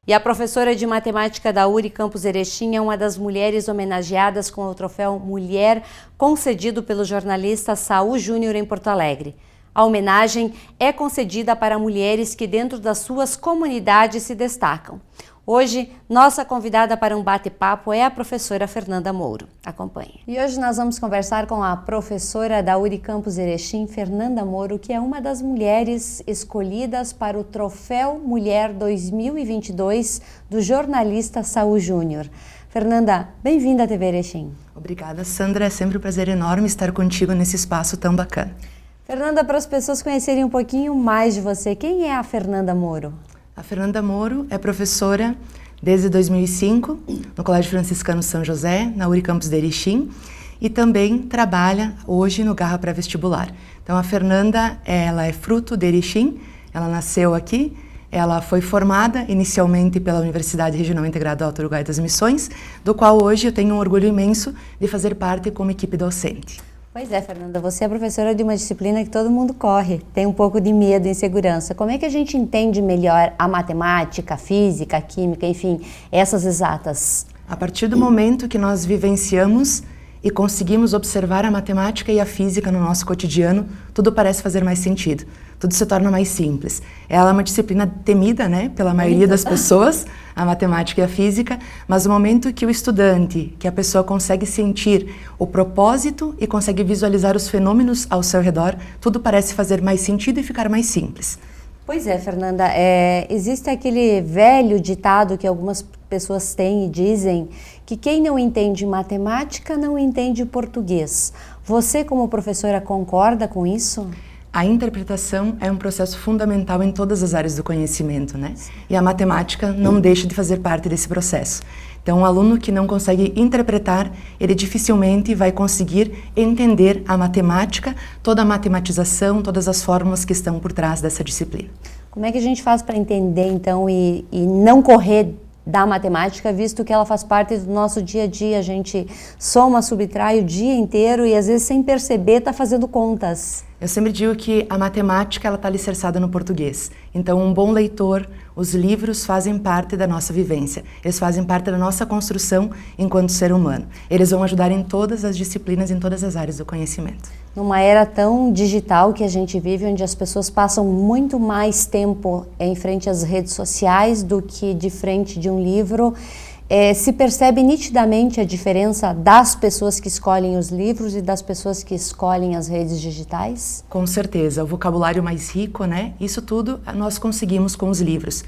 E a professora de matemática da URI Campus Erechim é uma das mulheres homenageadas com o troféu Mulher, concedido pelo jornalista Saul Júnior em Porto Alegre. A homenagem é concedida para mulheres que dentro das suas comunidades se destacam. Hoje, nossa convidada para um bate-papo é a professora Fernanda Mouro. Acompanhe. E hoje nós vamos conversar com a professora da URI Campus Erechim, Fernanda Mouro, que é uma das mulheres escolhidas para o Troféu Mulher 2022 do jornalista Saul Júnior. Fernanda, bem-vinda à TV Erechim. Obrigada, Sandra. É sempre um prazer enorme estar contigo nesse espaço tão bacana. Fernanda, para as pessoas conhecerem um pouquinho mais de você, quem é a Fernanda Mouro? A Fernanda Mouro é professora desde 2005 no Colégio Franciscano São José, na URI Campus Erechim, e também trabalha hoje no Garra Pré-Vestibular. Então a Fernanda, ela é fruto de Erechim, ela nasceu aqui, ela foi formada inicialmente pela Universidade Regional Integrada do Alto Uruguai das Missões, do qual hoje eu tenho um orgulho imenso de fazer parte como equipe docente. Pois é, Fernanda, você é professora de uma disciplina que todo mundo corre, tem um pouco de medo e insegurança. Como é que a gente entende melhor a matemática, a física, a química, enfim, essas exatas? A partir do momento que nós vivenciamos e conseguimos observar a matemática e a física no nosso cotidiano, tudo parece fazer mais sentido, tudo se torna mais simples. Ela é uma disciplina temida, né, pela maioria das pessoas, a matemática e a física, mas no momento que o estudante, que a pessoa consegue sentir o propósito e consegue visualizar os fenômenos ao seu redor, tudo parece fazer mais sentido e ficar mais simples. Pois é, Fernanda, existe aquele velho ditado que algumas pessoas têm e dizem que quem não entende matemática não entende português. Você, como professora, concorda com isso? A interpretação é um processo fundamental em todas as áreas do conhecimento, né? E a matemática não deixa de fazer parte desse processo. Então, um aluno que não consegue interpretar, ele dificilmente vai conseguir entender a matemática, toda a matematização, todas as fórmulas que estão por trás dessa disciplina. Como é que a gente faz para entender, então, e não correr da matemática, visto que ela faz parte do nosso dia a dia? A gente soma, subtrai o dia inteiro e, às vezes, sem perceber, está fazendo contas. Eu sempre digo que a matemática está alicerçada no português. Então, um bom leitor, os livros fazem parte da nossa vivência. Eles fazem parte da nossa construção enquanto ser humano. Eles vão ajudar em todas as disciplinas, em todas as áreas do conhecimento. Numa era tão digital que a gente vive, onde as pessoas passam muito mais tempo em frente às redes sociais do que de frente de um livro, se percebe nitidamente a diferença das pessoas que escolhem os livros e das pessoas que escolhem as redes digitais? Com certeza, o vocabulário mais rico, né? Isso tudo nós conseguimos com os livros.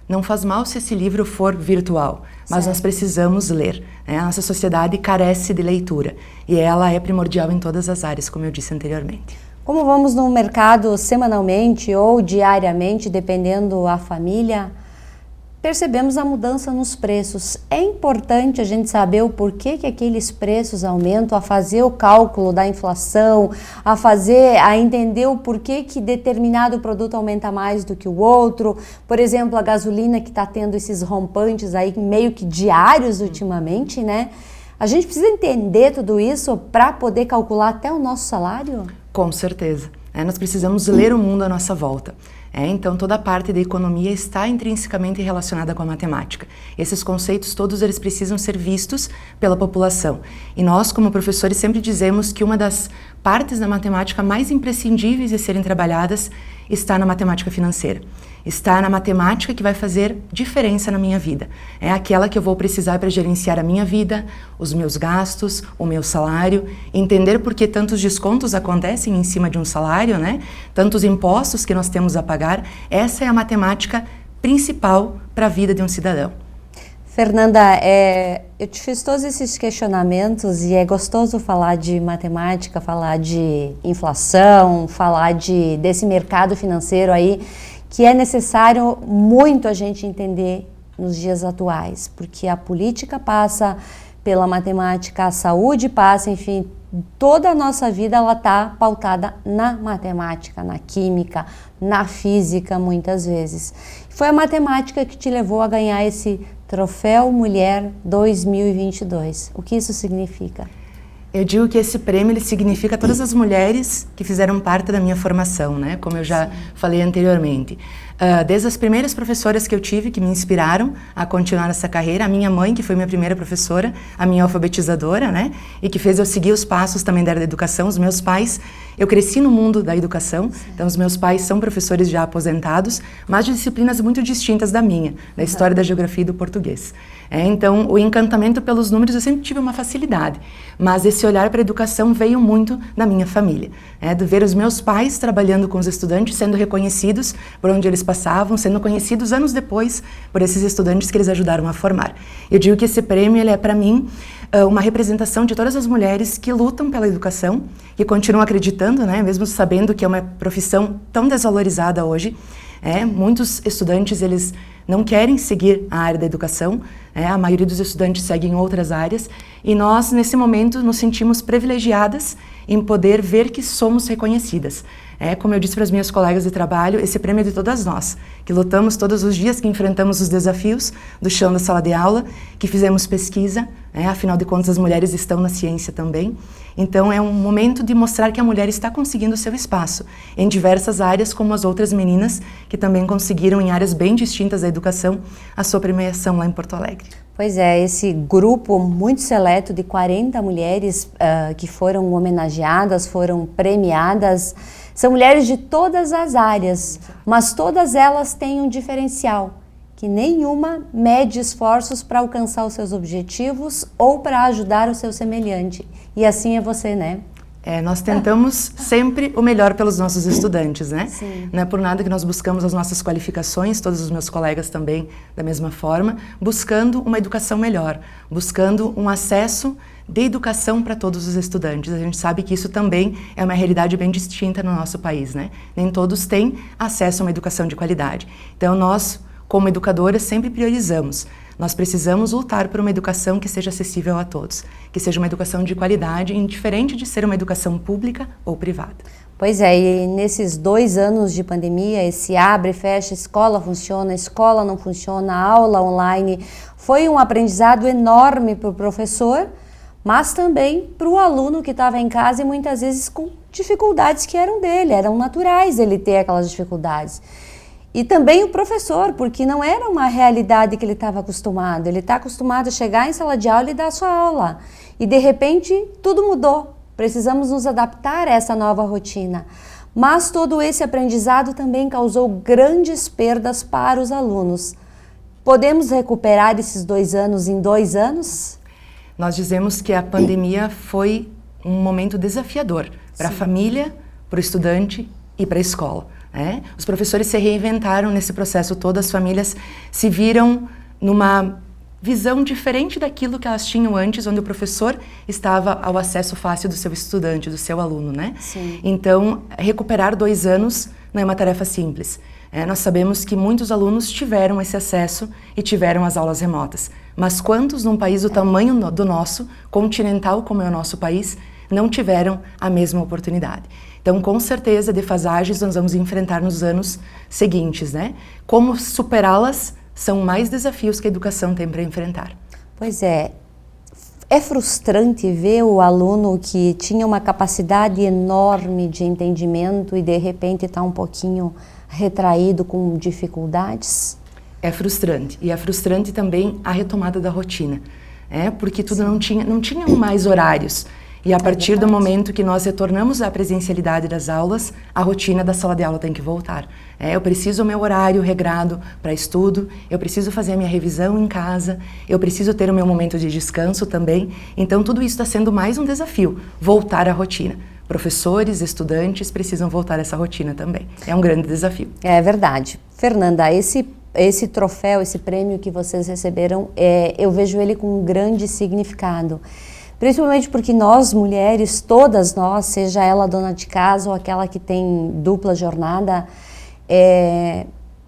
Não faz mal se esse livro for virtual, mas nós precisamos ler, né? A nossa sociedade carece de leitura e ela é primordial em todas as áreas, como eu disse anteriormente. Como vamos no mercado semanalmente ou diariamente, dependendo da família, percebemos a mudança nos preços. É importante a gente saber o porquê que aqueles preços aumentam, a fazer o cálculo da inflação, a entender o porquê que determinado produto aumenta mais do que o outro. Por exemplo, a gasolina, que está tendo esses rompantes aí meio que diários ultimamente, né? A gente precisa entender tudo isso para poder calcular até o nosso salário? Com certeza. Nós precisamos ler o mundo à nossa volta. Então, toda a parte da economia está intrinsecamente relacionada com a matemática. Esses conceitos todos eles precisam ser vistos pela população. E nós, como professores, sempre dizemos que uma das partes da matemática mais imprescindíveis de serem trabalhadas está na matemática financeira. Está na matemática que vai fazer diferença na minha vida. É aquela que eu vou precisar para gerenciar a minha vida, os meus gastos, o meu salário, entender por que tantos descontos acontecem em cima de um salário, né? Tantos impostos que nós temos a pagar. Essa é a matemática principal para a vida de um cidadão. Fernanda, eu te fiz todos esses questionamentos e é gostoso falar de matemática, falar de inflação, falar desse mercado financeiro aí, que é necessário muito a gente entender nos dias atuais, porque a política passa pela matemática, a saúde passa, enfim, toda a nossa vida ela está pautada na matemática, na química, na física, muitas vezes. Foi a matemática que te levou a ganhar esse Troféu Mulher 2022. O que isso significa? Eu digo que esse prêmio ele significa todas as mulheres que fizeram parte da minha formação, né? Como eu já falei anteriormente. Desde as primeiras professoras que eu tive, que me inspiraram a continuar essa carreira, a minha mãe, que foi minha primeira professora, a minha alfabetizadora, né? E que fez eu seguir os passos também da área da educação. Os meus pais, eu cresci no mundo da educação, então os meus pais são professores já aposentados, mas de disciplinas muito distintas da minha, da história, da geografia e do português. Então, o encantamento pelos números, eu sempre tive uma facilidade, mas esse olhar para a educação veio muito da minha família, de ver os meus pais trabalhando com os estudantes, sendo reconhecidos por onde eles passavam, sendo conhecidos anos depois por esses estudantes que eles ajudaram a formar. Eu digo que esse prêmio, ele é para mim uma representação de todas as mulheres que lutam pela educação, que continuam acreditando, mesmo sabendo que é uma profissão tão desvalorizada hoje. Muitos estudantes, eles não querem seguir a área da educação, a maioria dos estudantes seguem outras áreas, e nós, nesse momento, nos sentimos privilegiadas em poder ver que somos reconhecidas. Como eu disse para as minhas colegas de trabalho, esse prêmio é de todas nós, que lutamos todos os dias, que enfrentamos os desafios do chão da sala de aula, que fizemos pesquisa, afinal de contas as mulheres estão na ciência também. Então é um momento de mostrar que a mulher está conseguindo o seu espaço em diversas áreas, como as outras meninas que também conseguiram em áreas bem distintas da educação a sua premiação lá em Porto Alegre. Pois é, esse grupo muito seleto de 40 mulheres que foram homenageadas, foram premiadas, são mulheres de todas as áreas, mas todas elas têm um diferencial, que nenhuma mede esforços para alcançar os seus objetivos ou para ajudar o seu semelhante. E assim é você, né? Nós tentamos sempre o melhor pelos nossos estudantes, né? Sim. Não é por nada que nós buscamos as nossas qualificações, todos os meus colegas também da mesma forma, buscando uma educação melhor, buscando um acesso de educação para todos os estudantes. A gente sabe que isso também é uma realidade bem distinta no nosso país, né? Nem todos têm acesso a uma educação de qualidade. Então nós, como educadoras, sempre priorizamos. Nós precisamos lutar por uma educação que seja acessível a todos, que seja uma educação de qualidade, indiferente de ser uma educação pública ou privada. Pois é, e nesses 2 anos de pandemia, esse abre e fecha, escola funciona, escola não funciona, aula online, foi um aprendizado enorme para o professor, mas também para o aluno que estava em casa e muitas vezes com dificuldades que eram dele, eram naturais ele ter aquelas dificuldades. E também o professor, porque não era uma realidade que ele estava acostumado. Ele está acostumado a chegar em sala de aula e dar a sua aula. E de repente tudo mudou. Precisamos nos adaptar a essa nova rotina. Mas todo esse aprendizado também causou grandes perdas para os alunos. Podemos recuperar esses 2 anos em 2 anos? Nós dizemos que a pandemia foi um momento desafiador para a família, para o estudante e para a escola. Os professores se reinventaram nesse processo todo, as famílias se viram numa visão diferente daquilo que elas tinham antes, onde o professor estava ao acesso fácil do seu estudante, do seu aluno, né? Sim. Então, recuperar 2 anos não é uma tarefa simples. Nós sabemos que muitos alunos tiveram esse acesso e tiveram as aulas remotas, mas quantos num país do tamanho do nosso, continental como é o nosso país, não tiveram a mesma oportunidade? Então, com certeza, defasagens nós vamos enfrentar nos anos seguintes, né? Como superá-las são mais desafios que a educação tem para enfrentar. Pois é. É frustrante ver o aluno que tinha uma capacidade enorme de entendimento e de repente está um pouquinho retraído com dificuldades? É frustrante. E é frustrante também a retomada da rotina, porque tudo não tinha mais horários. E a partir do momento que nós retornamos à presencialidade das aulas, a rotina da sala de aula tem que voltar. Eu preciso o meu horário regrado para estudo, eu preciso fazer a minha revisão em casa, eu preciso ter o meu momento de descanso também. Então tudo isso está sendo mais um desafio, voltar à rotina. Professores, estudantes precisam voltar a essa rotina também. É um grande desafio. É verdade. Fernanda, esse troféu, esse prêmio que vocês receberam, eu vejo ele com um grande significado. Principalmente porque nós, mulheres, todas nós, seja ela dona de casa ou aquela que tem dupla jornada,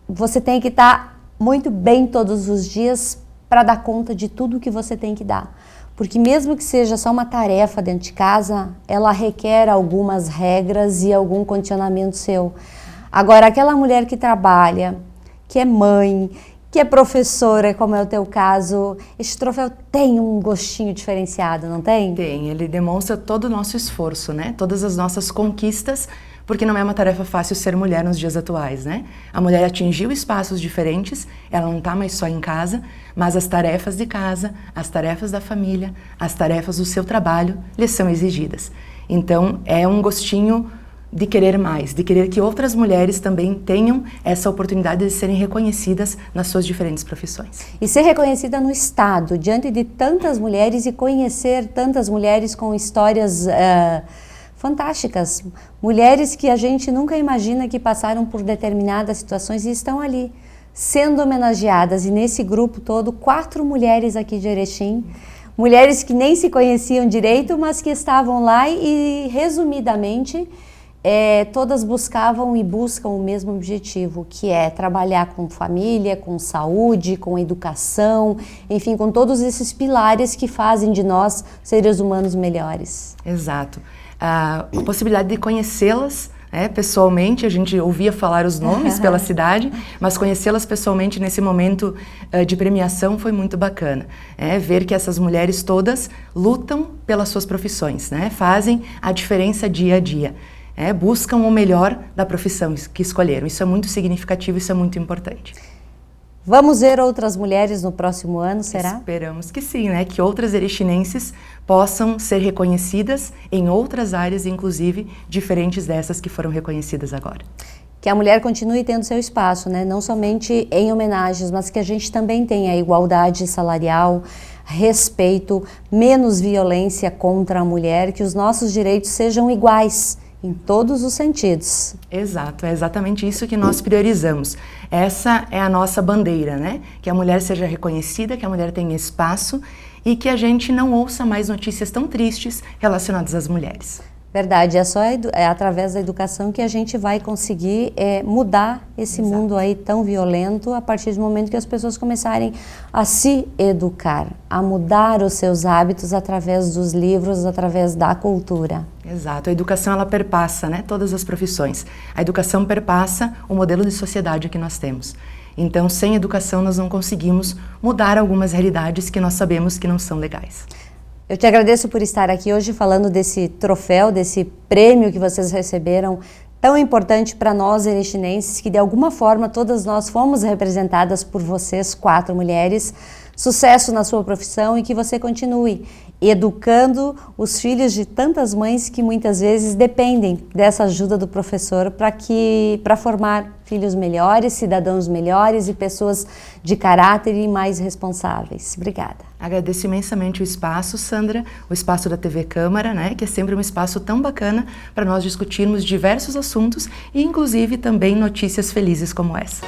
você tem que estar muito bem todos os dias para dar conta de tudo que você tem que dar. Porque mesmo que seja só uma tarefa dentro de casa, ela requer algumas regras e algum condicionamento seu. Agora, aquela mulher que trabalha, que é mãe, que é professora, como é o teu caso, esse troféu tem um gostinho diferenciado, não tem? Tem, ele demonstra todo o nosso esforço, né? Todas as nossas conquistas porque não é uma tarefa fácil ser mulher nos dias atuais, né? A mulher atingiu espaços diferentes, ela não está mais só em casa, mas as tarefas de casa, as tarefas da família, as tarefas do seu trabalho lhe são exigidas. Então, é um gostinho de querer mais, de querer que outras mulheres também tenham essa oportunidade de serem reconhecidas nas suas diferentes profissões. E ser reconhecida no Estado, diante de tantas mulheres e conhecer tantas mulheres com histórias fantásticas. Mulheres que a gente nunca imagina que passaram por determinadas situações e estão ali, sendo homenageadas. E nesse grupo todo, 4 mulheres aqui de Erechim, mulheres que nem se conheciam direito, mas que estavam lá e resumidamente, todas buscavam e buscam o mesmo objetivo, que é trabalhar com família, com saúde, com educação, enfim, com todos esses pilares que fazem de nós seres humanos melhores. Exato. A possibilidade de conhecê-las pessoalmente, a gente ouvia falar os nomes pela cidade, mas conhecê-las pessoalmente nesse momento de premiação foi muito bacana. Ver que essas mulheres todas lutam pelas suas profissões, fazem a diferença dia a dia. Buscam o melhor da profissão que escolheram. Isso é muito significativo, isso é muito importante. Vamos ver outras mulheres no próximo ano, será? Esperamos que sim, que outras erechinenses possam ser reconhecidas em outras áreas, inclusive diferentes dessas que foram reconhecidas agora. Que a mulher continue tendo seu espaço, não somente em homenagens, mas que a gente também tenha igualdade salarial, respeito, menos violência contra a mulher, que os nossos direitos sejam iguais em todos os sentidos. Exato, é exatamente isso que nós priorizamos. Essa é a nossa bandeira, Que a mulher seja reconhecida, que a mulher tenha espaço e que a gente não ouça mais notícias tão tristes relacionadas às mulheres. Verdade, é através da educação que a gente vai conseguir mudar esse Exato. Mundo aí tão violento a partir do momento que as pessoas começarem a se educar, a mudar os seus hábitos através dos livros, através da cultura. Exato, a educação ela perpassa todas as profissões. A educação perpassa o modelo de sociedade que nós temos. Então, sem educação nós não conseguimos mudar algumas realidades que nós sabemos que não são legais. Eu te agradeço por estar aqui hoje falando desse troféu, desse prêmio que vocês receberam, tão importante para nós erechinenses, que de alguma forma todas nós fomos representadas por vocês, 4 mulheres. Sucesso na sua profissão e que você continue educando os filhos de tantas mães que muitas vezes dependem dessa ajuda do professor para formar filhos melhores, cidadãos melhores e pessoas de caráter e mais responsáveis. Obrigada. Agradeço imensamente o espaço, Sandra, o espaço da TV Câmara, que é sempre um espaço tão bacana para nós discutirmos diversos assuntos e inclusive também notícias felizes como essa.